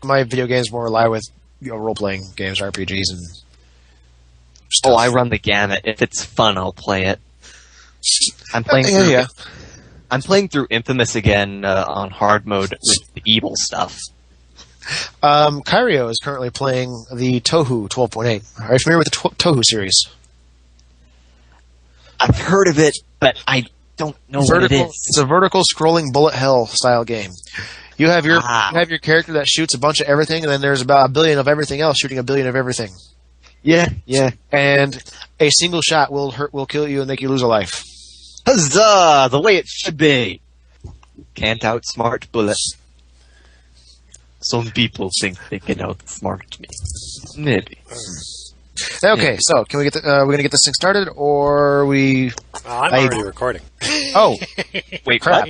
my video games more lie with role-playing games, RPGs, and stuff. Oh, I run the gamut. If it's fun, I'll play it. I'm playing I'm playing through Infamous again on hard mode with the evil stuff. Kairio is currently playing the Touhou 12.8. Are you familiar with the Touhou series? I've heard of it, but I don't know what it is. It's a vertical scrolling bullet hell style game. You have your character that shoots a bunch of everything, and then there's about 1 billion of everything else shooting 1 billion of everything. Yeah. And a single shot will kill you and make you lose a life. Huzzah! The way it should be. Can't outsmart bullets. Some people think they can outsmart me. Maybe. Okay, so can we get we're gonna get this thing started, or we? I'm already recording. Oh, wait, crap!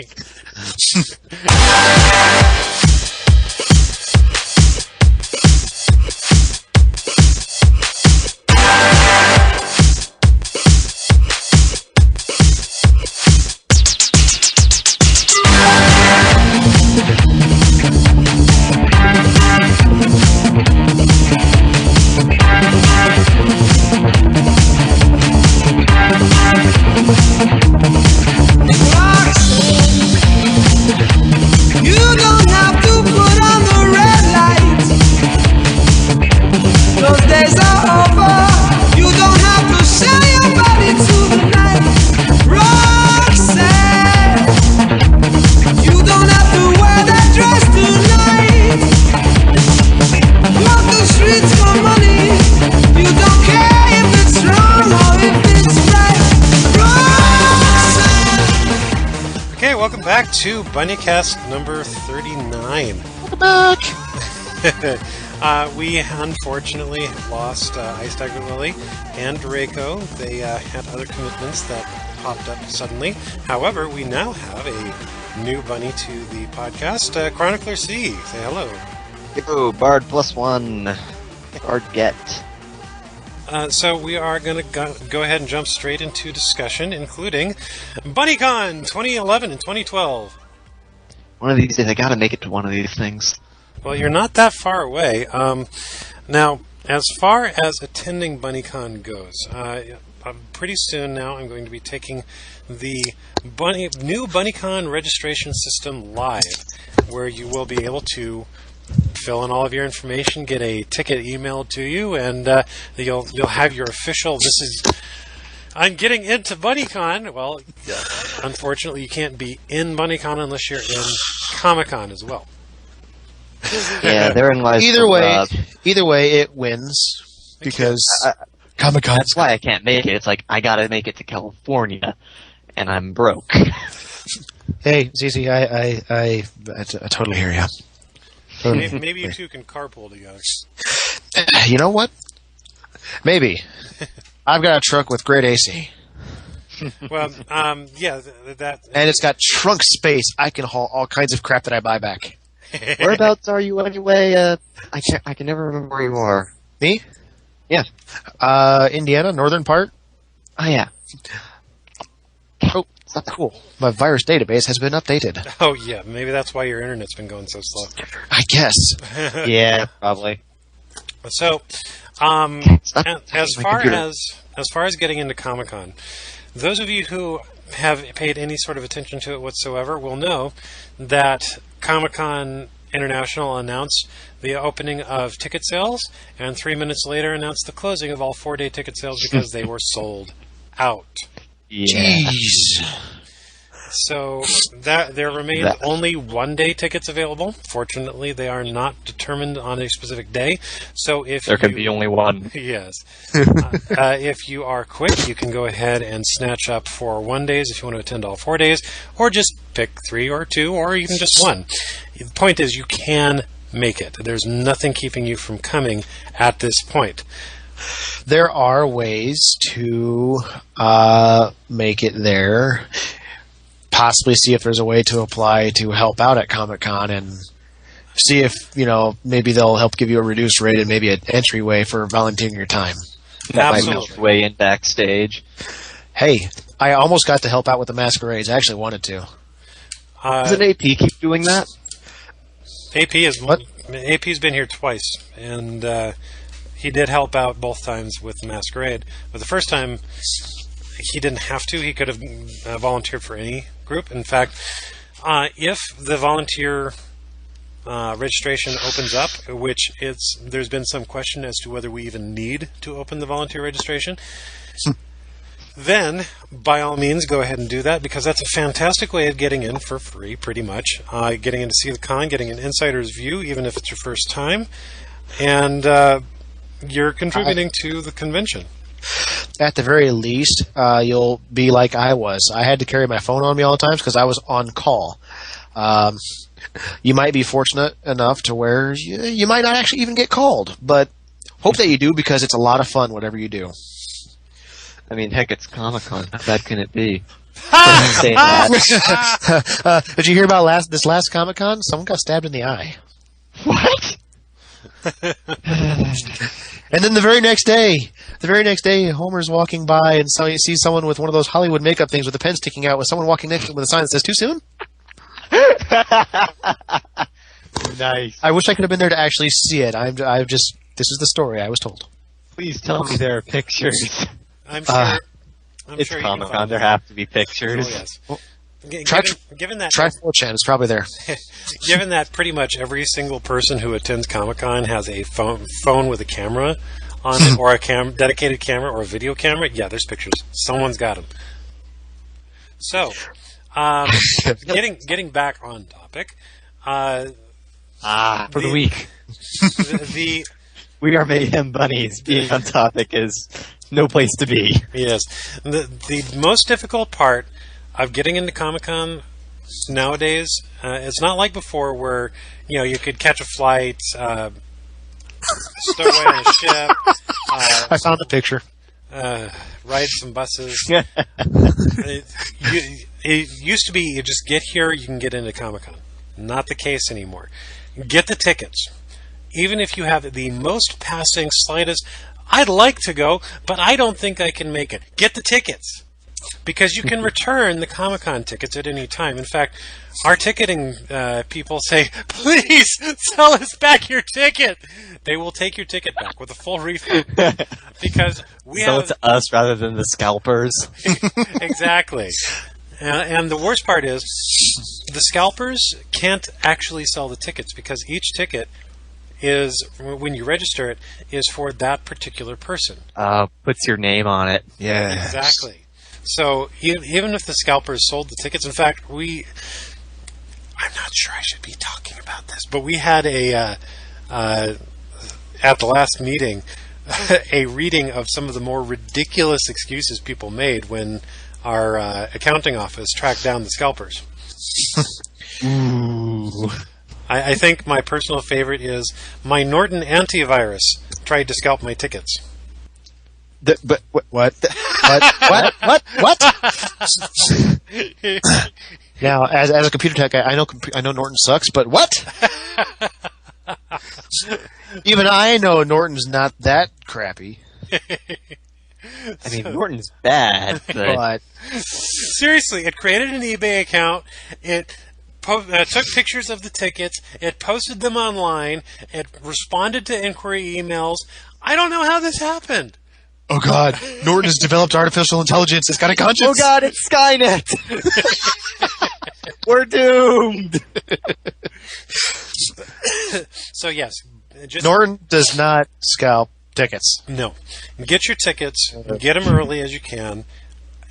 Back to Bunnycast number 39. Welcome back! We unfortunately lost Ice Tiger Lily and Draco. They had other commitments that popped up suddenly. However, we now have a new bunny to the podcast, ChroniclerC. Say hello. Yo, Bard +1. Bard get. So we are going to go ahead and jump straight into discussion, including BunnyCon 2011 and 2012. One of these days, I gotta make it to one of these things. Well, you're not that far away. Now, as far as attending BunnyCon goes, pretty soon now I'm going to be taking the new BunnyCon registration system live, where you will be able to fill in all of your information, get a ticket emailed to you, and you'll have your official. I'm getting into BunnyCon. Well, unfortunately, you can't be in BunnyCon unless you're in Comic-Con as well. Yeah, therein lies. Either way, it wins because Comic-Con. That's why I can't make it. It's like I gotta make it to California, and I'm broke. Hey, Zizi, I totally hear you. Maybe you two can carpool together. You know what? Maybe. I've got a truck with great AC. Well, yeah, that. And it's got trunk space. I can haul all kinds of crap that I buy back. Whereabouts are you anyway? I can never remember where you are. Me? Yeah. Indiana, northern part. Oh yeah. Oh, cool. My virus database has been updated. Oh yeah, maybe that's why your internet's been going so slow. I guess. Yeah, probably. So, as far as getting into Comic-Con, those of you who have paid any sort of attention to it whatsoever will know that Comic-Con International announced the opening of ticket sales, and 3 minutes later announced the closing of all 4-day ticket sales because they were sold out. Yeah. Jeez. So there remained only 1-day tickets available. Fortunately, they are not determined on a specific day. So if there can be only one. Yes. If you are quick, you can go ahead and snatch up for 1 days if you want to attend all 4 days, or just pick 3 or 2, or even just 1. The point is, you can make it. There's nothing keeping you from coming at this point. There are ways to make it there. Possibly see if there's a way to apply to help out at Comic-Con and see if, maybe they'll help give you a reduced rate and maybe an entryway for volunteering your time. That might be way in backstage. Hey, I almost got to help out with the masquerades. I actually wanted to. Doesn't AP keep doing that? AP is what? AP's been here twice, and he did help out both times with the masquerade. But the first time, he didn't have to. He could have volunteered for any group. In fact, if the volunteer registration opens up, which there's been some question as to whether we even need to open the volunteer registration, then by all means go ahead and do that, because that's a fantastic way of getting in for free, pretty much. Getting in to see the con, getting an insider's view, even if it's your first time, and you're contributing to the convention. At the very least, you'll be like I was. I had to carry my phone on me all the time because I was on call. You might be fortunate enough to where you might not actually even get called, but hope that you do, because it's a lot of fun whatever you do. I mean, heck, it's Comic-Con. How bad can it be? Saying that. Did you hear about this last Comic-Con? Someone got stabbed in the eye. What? And then the very next day, Homer's walking by and so he sees someone with one of those Hollywood makeup things with a pen sticking out, with someone walking next to him with a sign that says, "Too soon?" Nice. I wish I could have been there to actually see it. This is the story I was told. Please tell me there are pictures. I'm sure. It's sure Comic-Con. There have to be pictures. Oh, yes. Well, Given that, Try 4chan. It's probably there. given that pretty much every single person who attends Comic-Con has a phone with a camera on it, or a dedicated camera, or a video camera, yeah, there's pictures. Someone's got them. So, getting back on topic. For the week. The We are Mayhem Bunnies. Being on topic is no place to be. Yes. The most difficult part of getting into Comic-Con nowadays, it's not like before where, you could catch a flight, stow away on a ship. I found the picture. Ride some buses. It used to be you just get here, you can get into Comic-Con. Not the case anymore. Get the tickets. Even if you have the most passing, slightest, I'd like to go, but I don't think I can make it. Get the tickets. Because you can return the Comic-Con tickets at any time. In fact, our ticketing people say, "Please sell us back your ticket." They will take your ticket back with a full refund. Because Sell it to us rather than the scalpers. Exactly. And the worst part is, the scalpers can't actually sell the tickets, because each ticket is, when you register it, is for that particular person. Puts your name on it. Yeah. Exactly. So even if the scalpers sold the tickets, in fact, I'm not sure I should be talking about this, but we had at the last meeting, a reading of some of the more ridiculous excuses people made when our accounting office tracked down the scalpers. Ooh. I think my personal favorite is, my Norton antivirus tried to scalp my tickets. What? What? Now, as a computer tech guy, I know Norton sucks, but what? Even I know Norton's not that crappy. I mean, Norton's bad, but Seriously, it created an eBay account. It took pictures of the tickets. It posted them online. It responded to inquiry emails. I don't know how this happened. Oh God, Norton has developed artificial intelligence. It's got a conscience. oh God, it's Skynet. We're doomed. So yes, Norton does not scalp tickets. No. Get your tickets, get them early as you can,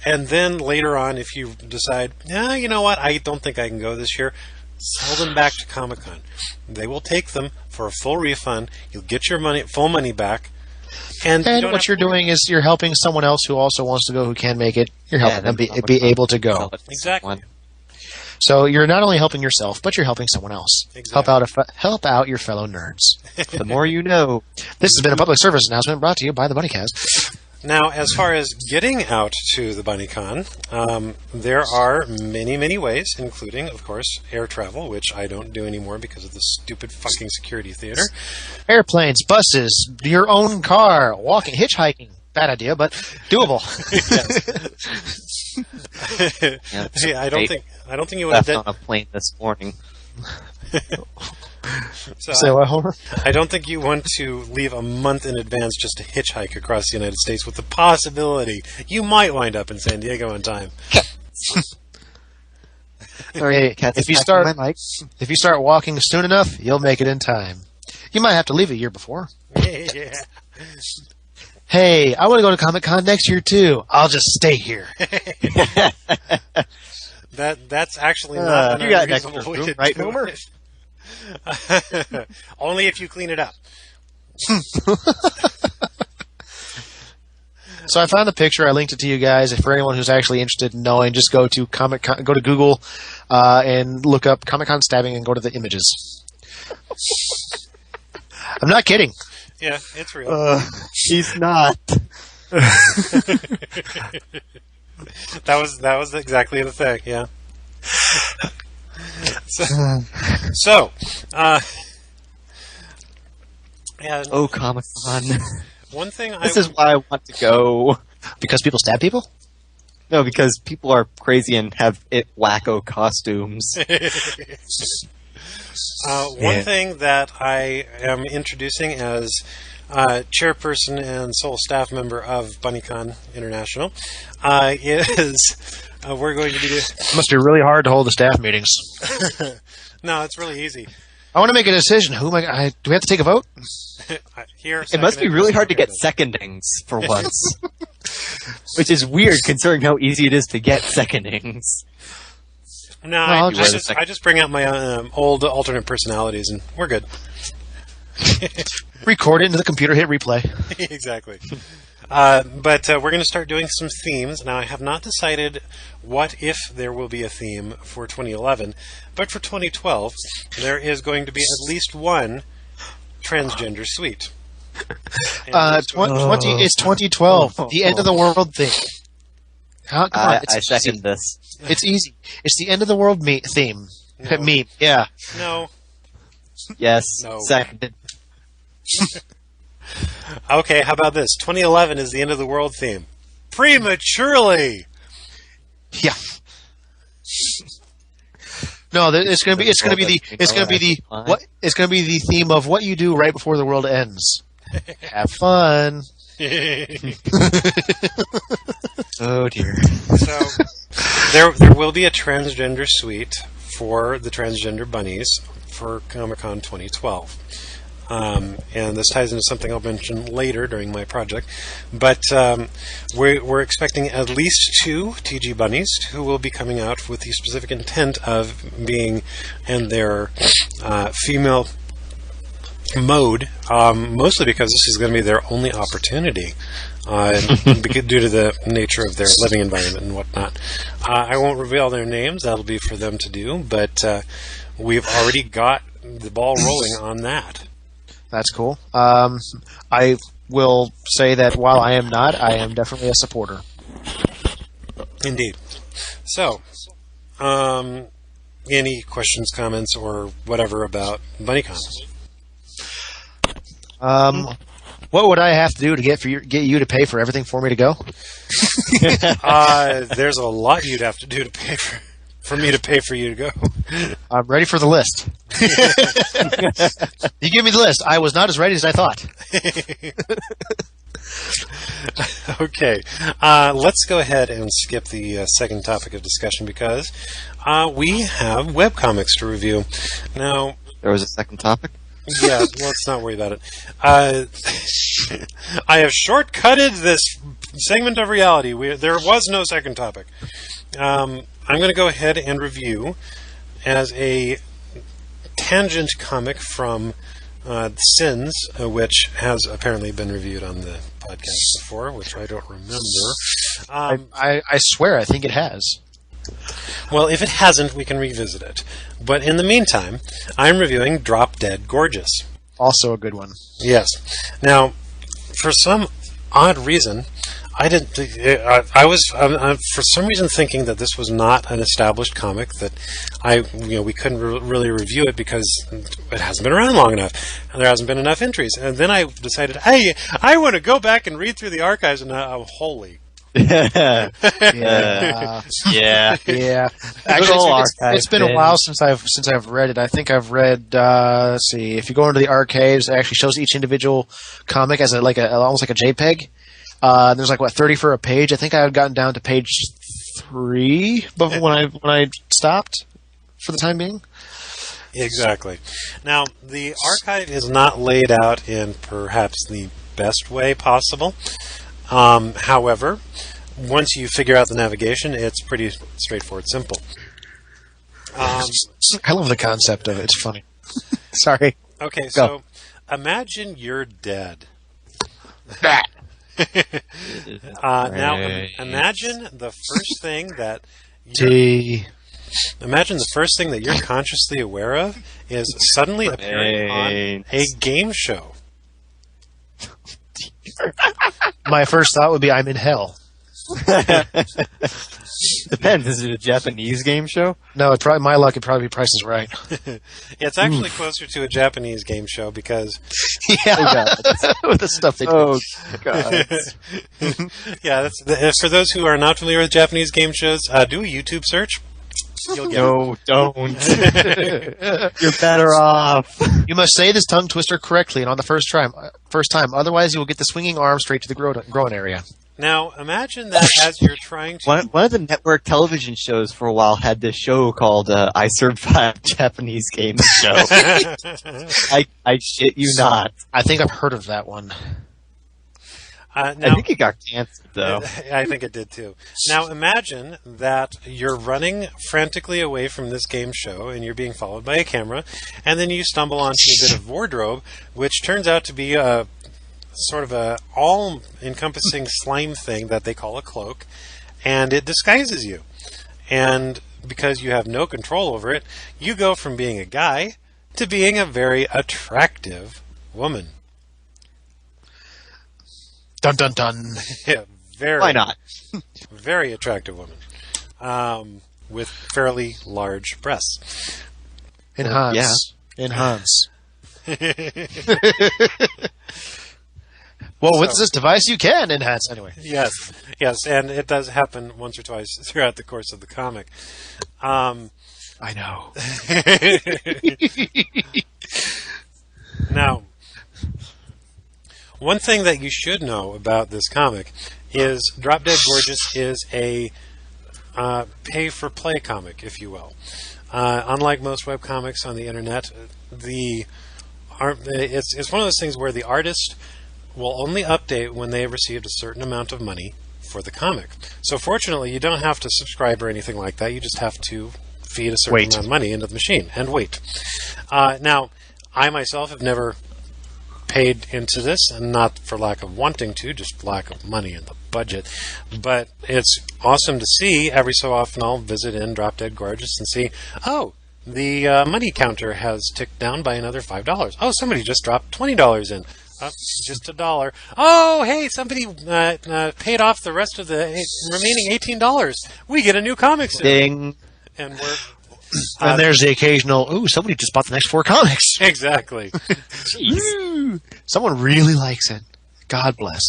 and then later on, if you decide, you know what, I don't think I can go this year, sell them back to Comic-Con. They will take them for a full refund. You'll get your full money back. And what you're doing is you're helping someone else who also wants to go, who can make it. You're helping them be able to go. Exactly. So you're not only helping yourself, but you're helping someone else. Exactly. Help out your fellow nerds. The more you know. This has been a public service announcement brought to you by the Bunnycast. Now, as far as getting out to the BunnyCon, there are many, many ways, including, of course, air travel, which I don't do anymore because of the stupid fucking security theater. Airplanes, buses, your own car, walking, hitchhiking. Bad idea, but doable. Yeah, I don't think you would have left on a plane this morning. So Say what, Homer? I don't think you want to leave a month in advance just to hitchhike across the United States with the possibility you might wind up in San Diego on time. Sorry, Hey, if you start walking soon enough, you'll make it in time. You might have to leave a year before. Yeah. Hey, I want to go to Comic-Con next year too. I'll just stay here. That's actually not an you got an unreasonable extra way room, to right, do Homer? it. Only if you clean it up. So I found the picture. I linked it to you guys. For anyone who's actually interested in knowing, just go to go to Google and look up Comic-Con stabbing and go to the images. I'm not kidding. Yeah, it's real. He's not. That was exactly the thing. Yeah. So, yeah. Oh, Comic-Con. One thing This is why I want to go. Because people stab people? No, because people are crazy and have wacko costumes. One thing that I am introducing as chairperson and sole staff member of BunnyCon International is we're going to be doing... It must be really hard to hold the staff meetings. No, it's really easy. I want to make a decision. Do we have to take a vote? Here, It must be really hard to get secondings for once. Which is weird considering how easy it is to get secondings. No, Well, I just bring out my old alternate personalities, and we're good. Record it into the computer, hit replay. Exactly. But we're going to start doing some themes. Now, I have not decided what if there will be a theme for 2011, but for 2012, there is going to be at least one transgender suite. It's 2012, the end of the world thing. Come on, I it's second easy. this. It's easy. It's the end of the world theme. No. Meme, yeah. No. Yes, No. seconded. Okay, how about this? 2011 is the end of the world theme. Prematurely. Yeah. No, it's going to be the theme of what you do right before the world ends. Have fun. Oh dear. So there will be a transgender suite for the transgender bunnies for Comic-Con 2012. And this ties into something I'll mention later during my project. But we're expecting at least 2 TG bunnies who will be coming out with the specific intent of being in their female mode, mostly because this is going to be their only opportunity due to the nature of their living environment and whatnot. I won't reveal their names. That'll be for them to do. But we've already got the ball rolling on that. That's cool. I will say that while I am not, I am definitely a supporter. Indeed. So, any questions, comments, or whatever about BunnyCon? What would I have to do to get you to pay for everything for me to go? There's a lot you'd have to do to pay for me to pay for you to go. I'm ready for the list. You give me the list. I was not as ready as I thought. Okay, let's go ahead and skip the second topic of discussion because we have webcomics to review. Now, There was a second topic? yeah, let's not worry about it. I have shortcutted this segment of reality. There was no second topic. I'm going to go ahead and review as a tangent comic from Sins, which has apparently been reviewed on the podcast before, which I don't remember. I swear, I think it has. Well, if it hasn't, we can revisit it. But in the meantime, I'm reviewing Drop Dead Gorgeous. Also a good one. Yes. Now, for some odd reason, I didn't. I was for some reason thinking that this was not an established comic, that we couldn't really review it because it hasn't been around long enough and there hasn't been enough entries. And then I decided, hey, I want to go back and read through the archives, and holy yeah. Yeah. Yeah. Actually, old it's been a archive while since I've read it. I think I've read. Let's see. If you go into the archives, it actually shows each individual comic as almost like a JPEG. There's like 30 for a page. I think I had gotten down to page 3 before when I stopped for the time being. Exactly. Now, the archive is not laid out in perhaps the best way possible. However, once you figure out the navigation, it's pretty straightforward, simple. I love the concept of it. It's funny. Sorry. Okay, so imagine you're dead. Now, imagine the first thing that you're consciously aware of is suddenly appearing on a game show. My first thought would be I'm in hell. Depends. Is it a Japanese game show? No, my luck would probably be Price is Right. It's actually closer to a Japanese game show because yeah, with the stuff they do. Oh God. Yeah, for those who are not familiar with Japanese game shows, do a YouTube search. You'll get No, don't. You're better off. You must say this tongue twister correctly and on the first time. Otherwise, you will get the swinging arm straight to the groin area. Now, imagine that as you're trying to... One of the network television shows for a while had this show called I Survived Japanese Game Show. I shit you not. I think I've heard of that one. Now, I think it got canceled, though. I think it did, too. Now, imagine that you're running frantically away from this game show, and you're being followed by a camera, and then you stumble onto a bit of wardrobe, which turns out to be a sort of a all-encompassing slime thing that they call a cloak, and it disguises you. And because you have no control over it, you go from being a guy to being a very attractive woman. Dun dun dun. Yeah, Why not? Very attractive woman, with fairly large breasts. Enhance. Well, with this device, you can enhance anyway. Yes, and it does happen once or twice throughout the course of the comic. I know. Now, one thing that you should know about this comic is Drop Dead Gorgeous is a pay-for-play comic, if you will. Unlike most webcomics on the internet, it's one of those things where the artist will only update when they have received a certain amount of money for the comic. So fortunately, you don't have to subscribe or anything like that. You just have to feed a certain amount of money into the machine and wait. Now, I myself have never paid into this, and not for lack of wanting to, just lack of money in the budget. But it's awesome to see. Every so often I'll visit in Drop Dead Gorgeous and see, oh, the money counter has ticked down by another $5. Oh, somebody just dropped $20 in. Just $1. Oh, hey, somebody paid off the rest of the remaining $18. We get a new comic soon. Ding. And we're... and there's the occasional, ooh, somebody just bought the next 4 comics. Exactly. Jeez. Someone really likes it. God bless.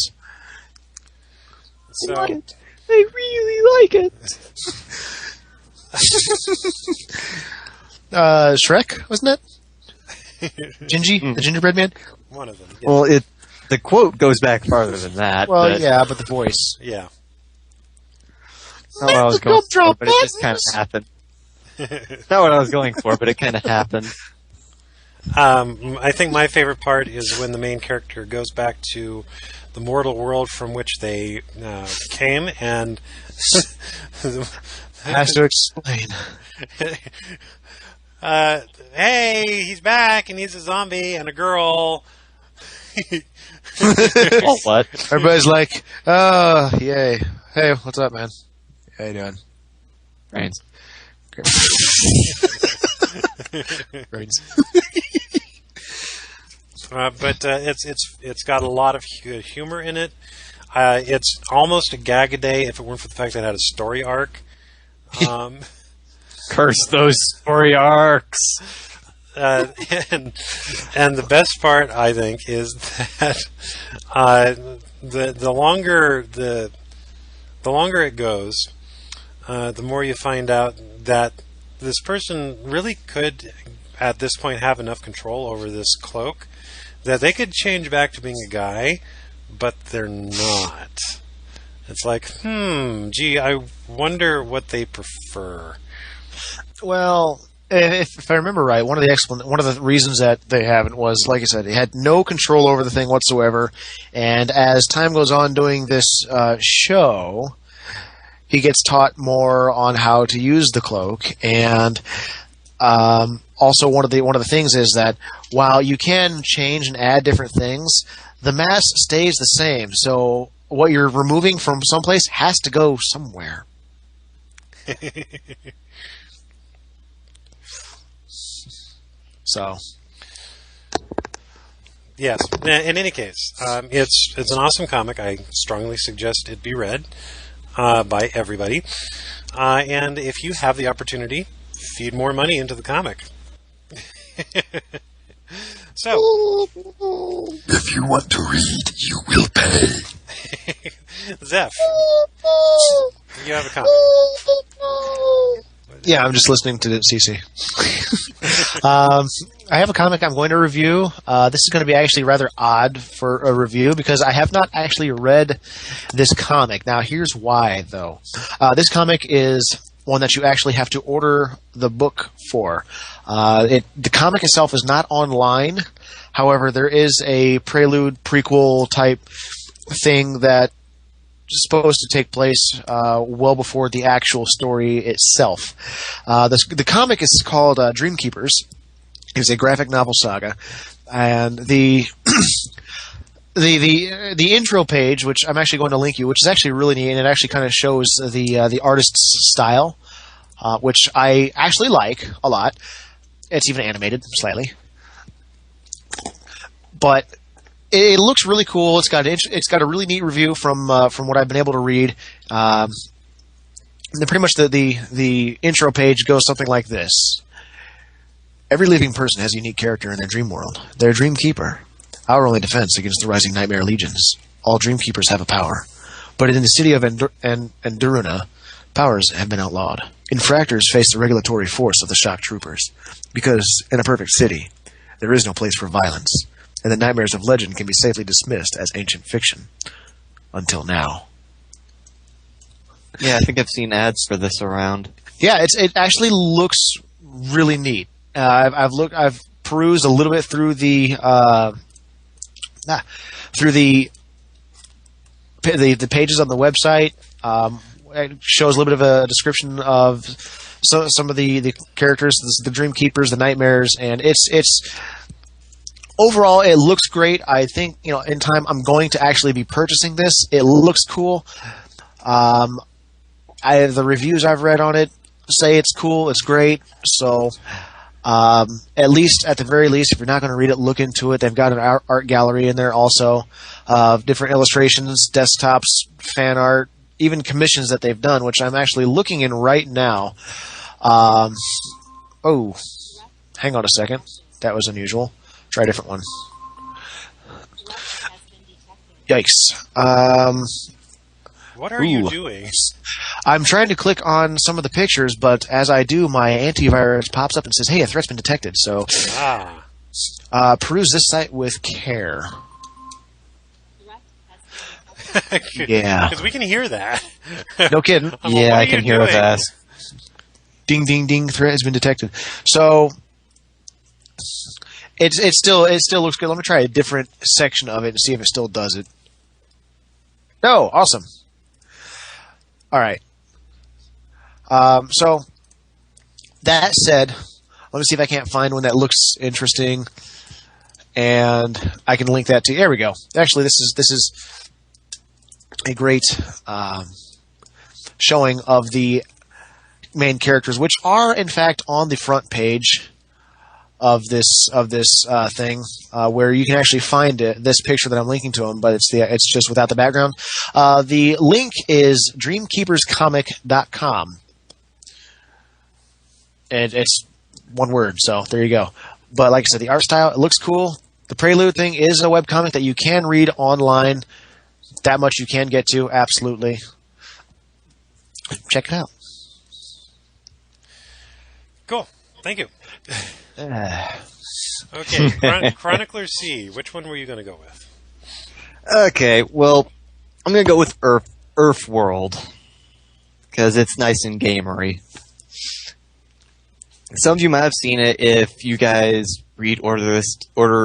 So, I really like it. Shrek, wasn't it? Gingy, the gingerbread man? one of them. Yeah. Well, the quote goes back farther than that. Well, but yeah, but the voice. Yeah. Not what I was going for, but it just kind of happened. Not what I was going for, but it kind of happened. I think my favorite part is when the main character goes back to the mortal world from which they came and Has to explain. hey, he's back and he's a zombie and a girl. Oh, what? Everybody's like, oh, yay. Hey, what's up, man? How you doing? Brains. Brains. But it's got a lot of good humor in it. It's almost a gag-a-day if it weren't for the fact that it had a story arc. Curse those story arcs. And the best part, I think, is that the longer the the longer it goes, the more you find out that this person really could, at this point, have enough control over this cloak that they could change back to being a guy, but they're not. It's like, gee, I wonder what they prefer. Well, if I remember right, one of the reasons that they haven't was, like I said, they had no control over the thing whatsoever. And as time goes on doing this show, he gets taught more on how to use the cloak. And also, one of the things is that while you can change and add different things, the mass stays the same. So what you're removing from someplace has to go somewhere. So, yes. In any case, it's an awesome comic. I strongly suggest it be read by everybody. And if you have the opportunity, feed more money into the comic. So, if you want to read, you will pay. Zeph, you have a comic. Yeah, I'm just listening to CC. I have a comic I'm going to review. This is going to be actually rather odd for a review because I have not actually read this comic. Now, here's why, though. This comic is one that you actually have to order the book for. The comic itself is not online. However, there is a prelude, prequel type thing that supposed to take place well before the actual story itself. The comic is called Dreamkeepers. It's a graphic novel saga, and the intro page, which I'm actually going to link you, which is actually really neat, and it actually kind of shows the artist's style, which I actually like a lot. It's even animated slightly, but it looks really cool. It's got a really neat review from what I've been able to read. And then pretty much the intro page goes something like this: every living person has a unique character in their dream world. Their dream keeper, our only defense against the rising nightmare legions. All dream keepers have a power, but in the city of Enduruna, powers have been outlawed. Infractors face the regulatory force of the shock troopers, because in a perfect city, there is no place for violence. And the nightmares of legend can be safely dismissed as ancient fiction. Until now. Yeah, I think I've seen ads for this around. Yeah, it actually looks really neat. I've perused a little bit through the pages on the website. It shows a little bit of a description of some of the characters, the Dream Keepers, the nightmares, and it's. Overall, it looks great. I think, in time, I'm going to actually be purchasing this. It looks cool. The reviews I've read on it say it's cool, it's great. So, at the very least, if you're not going to read it, look into it. They've got an art gallery in there also of different illustrations, desktops, fan art, even commissions that they've done, which I'm actually looking in right now. Hang on a second. That was unusual. Try a different one. Yikes. What are you doing? I'm trying to click on some of the pictures, but as I do, my antivirus pops up and says, hey, a threat's been detected. So peruse this site with care. Yeah. Because we can hear that. No kidding. Yeah, I can hear that. Ding, ding, ding, threat has been detected. So... It still looks good. Let me try a different section of it and see if it still does it. Oh, awesome. All right. So that said, let me see if I can't find one that looks interesting, and I can link that to you. There we go. Actually, this is a great showing of the main characters, which are in fact on the front page of this thing, where you can actually find this picture that I'm linking to them, but it's just without the background. The link is dreamkeeperscomic.com, and it's one word. So there you go. But like I said, the art style, it looks cool. The Prelude thing is a webcomic that you can read online. That much you can get to, absolutely. check it out. Cool. Thank you. Okay, ChroniclerC. Which one were you going to go with? Okay, well, I'm going to go with Earth World. Because it's nice and gamery. Some of you might have seen it. If you guys read Order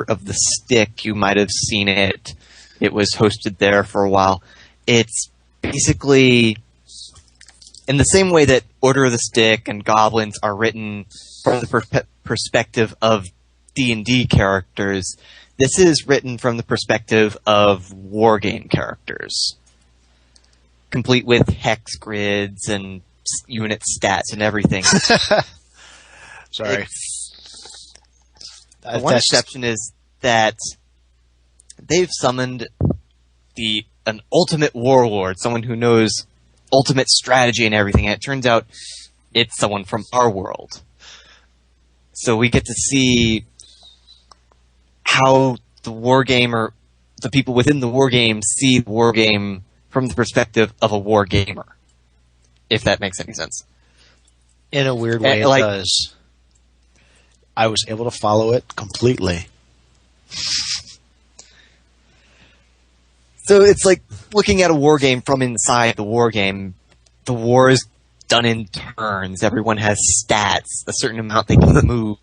of the Stick, you might have seen it. It was hosted there for a while. It's basically in the same way that Order of the Stick and Goblins are written from the perspective of D&D characters. This is written from the perspective of wargame characters, complete with hex grids and unit stats and everything. Sorry. The one exception is that they've summoned an ultimate warlord, someone who knows ultimate strategy and everything, and it turns out it's someone from our world. So we get to see how the people within the wargame see the wargame from the perspective of a wargamer, if that makes any sense. In a weird way, it does. I was able to follow it completely. So it's like looking at a war game from inside the war game. The war is done in turns. Everyone has stats, a certain amount they can move.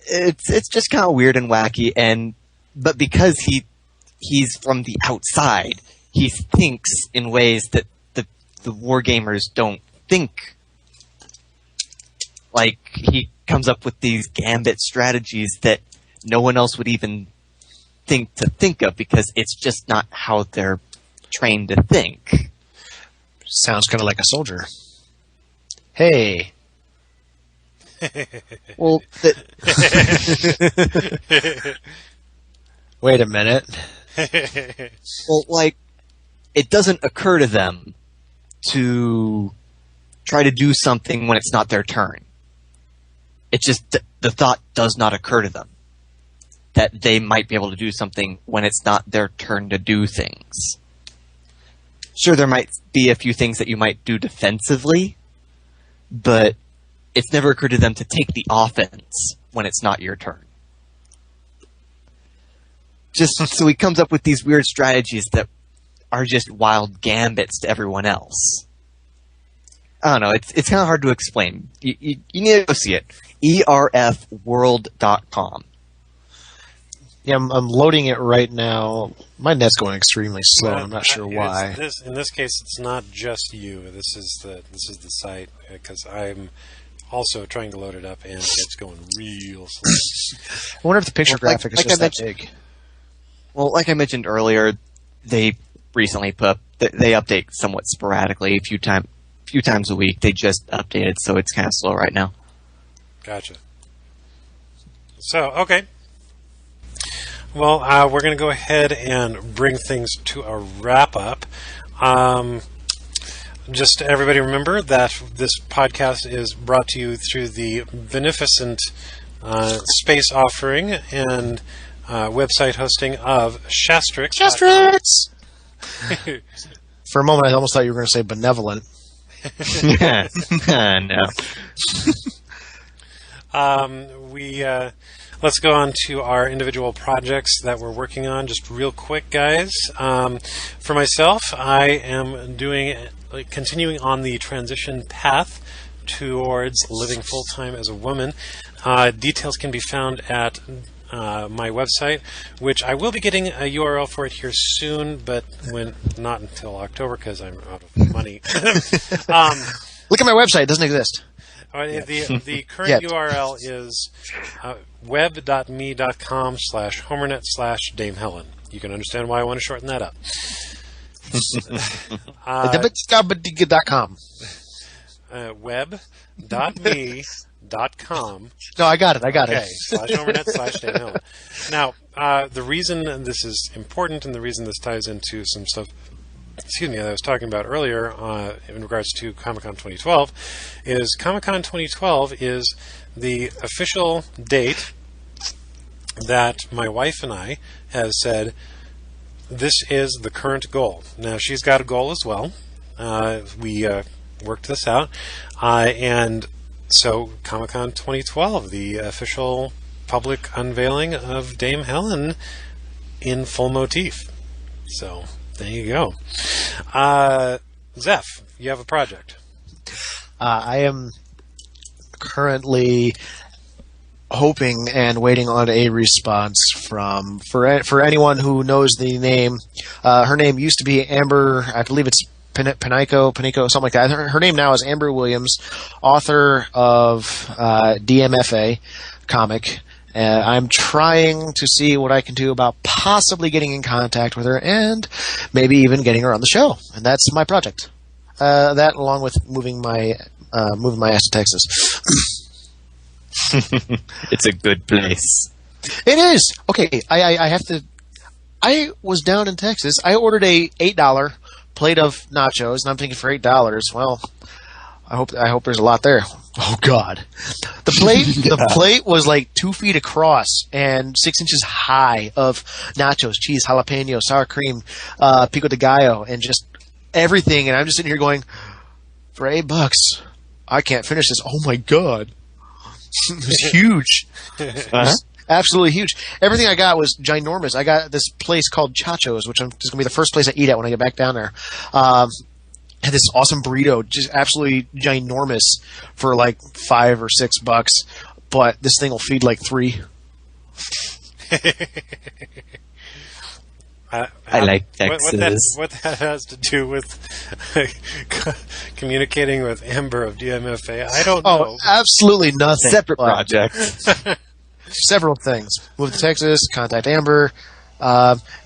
It's just kind of weird and wacky, but because he's from the outside, he thinks in ways that the war gamers don't think. Like, he comes up with these gambit strategies that no one else would even think of, because it's just not how they're trained to think. Sounds kind of like a soldier. Hey. Well, wait a minute. Well, like, it doesn't occur to them to try to do something when it's not their turn. It's just the thought does not occur to them that they might be able to do something when it's not their turn to do things. Sure, there might be a few things that you might do defensively, but it's never occurred to them to take the offense when it's not your turn. Just so he comes up with these weird strategies that are just wild gambits to everyone else. I don't know, it's kind of hard to explain. You need to go see it. erfworld.com. Yeah, I'm loading it right now. My net's going extremely slow. I'm not sure why. In this case, it's not just you. This is the site, because I'm also trying to load it up and it's going real slow. I wonder if the picture graphic is just that big. Well, like I mentioned earlier, they recently they update somewhat sporadically, a few times a week. They just updated, so it's kind of slow right now. Gotcha. So, okay. Well, we're going to go ahead and bring things to a wrap-up. Just everybody remember that this podcast is brought to you through the beneficent space offering and website hosting of Shastrix. Shastrix! For a moment, I almost thought you were going to say benevolent. No. Let's go on to our individual projects that we're working on. Just real quick, guys. For myself, I am continuing on the transition path towards living full-time as a woman. Details can be found at my website, which I will be getting a URL for it here soon, but not until October because I'm out of money. Look at my website; it doesn't exist. The current URL is web.me.com/homernet/Dame Helen. You can understand why I want to shorten that up. web.me.com. Web.me.com. No, I got it. Okay, /homernet/Dame Helen. Now, the reason this is important and the reason this ties into some stuff that I was talking about earlier in regards to Comic-Con 2012 is Comic-Con 2012 is the official date that my wife and I have said this is the current goal. Now, she's got a goal as well. We worked this out. And so, Comic-Con 2012, the official public unveiling of Dame Helen in full motif. So, there you go. Zeph, you have a project. I am currently hoping and waiting on a response for anyone who knows the name. Her name used to be Amber, I believe it's Panico, something like that. Her name now is Amber Williams, author of DMFA comic. I'm trying to see what I can do about possibly getting in contact with her and maybe even getting her on the show. And that's my project. That along with moving my ass to Texas. It's a good place. It is. Okay, I have to. I was down in Texas. I ordered a $8 plate of nachos, and I'm thinking for $8, well, I hope there's a lot there. Oh God, the plate was like 2 feet across and 6 inches high of nachos, cheese, jalapeno, sour cream, pico de gallo, and just everything. And I'm just sitting here going, for $8, I can't finish this. Oh my God. It was huge. It was absolutely huge. Everything I got was ginormous. I got this place called Chacho's, which is going to be the first place I eat at when I get back down there. Had this awesome burrito, just absolutely ginormous for like $5 or $6, but this thing will feed like 3. I like Texas. What that has to do with communicating with Amber of DMFA, I don't know. Oh, absolutely nothing. Separate project. Several things. Move to Texas, contact Amber,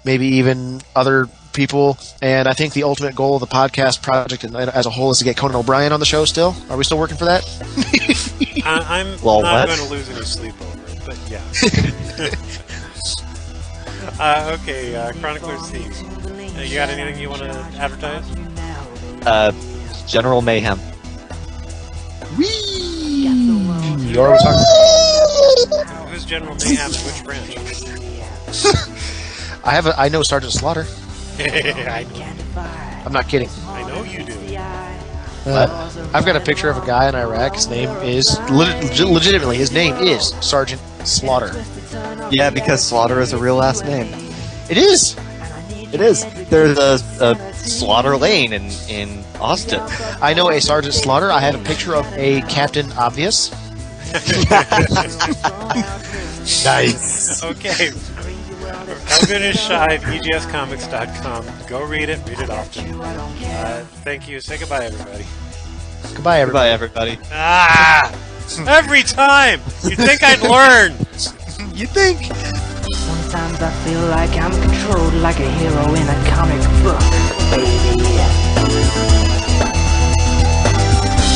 maybe even other people. And I think the ultimate goal of the podcast project as a whole is to get Conan O'Brien on the show still. Are we still working for that? I'm not going to lose any sleep over it, but yeah. Okay, ChroniclerC. You got anything you want to advertise? General Mayhem. Whee! You already talking. Who's General Mayhem and which branch? I know Sergeant Slaughter. I I'm not kidding. know you do. I've got a picture of a guy in Iraq. His name is legitimately. His name is Sergeant Slaughter. Yeah, because Slaughter is a real last name. It is. It is. There's a Slaughter Lane in Austin. I know a Sergeant Slaughter. I have a picture of a Captain Obvious. Nice. Okay. Elgunish5, EGScomics.com. Go read it often. Thank you. Say goodbye, everybody. Goodbye, everybody. Goodbye, everybody. Every time! You'd think I'd learn! You think? Sometimes I feel like I'm controlled like a hero in a comic book, baby.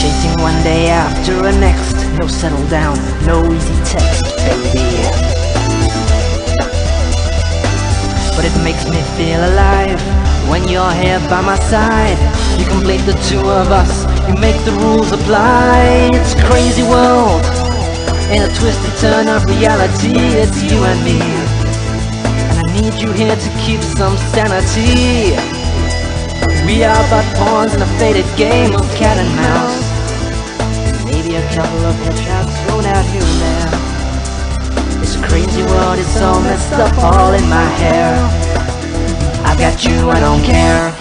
Chasing one day after the next, no settle down, no easy text, baby. But it makes me feel alive when you're here by my side. You complete the two of us, you make the rules apply. It's a crazy world, in a twisted turn of reality. It's you and me, and I need you here to keep some sanity. We are but pawns in a faded game of cat and mouse. Maybe a couple of headshots thrown out here and there. This crazy world is so messed up, all in my hair. I've got you, I don't care.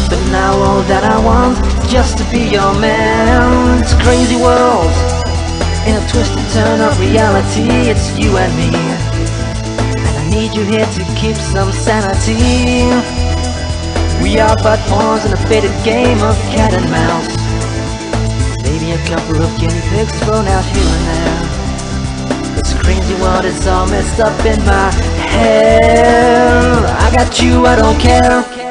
But now all that I want is just to be your man. It's a crazy world, in a twisted turn of reality. It's you and me, and I need you here to keep some sanity. We are but pawns in a faded game of cat and mouse. Maybe a couple of guinea pigs thrown out here and there. This crazy world is all messed up in my head. I got at you, I don't care.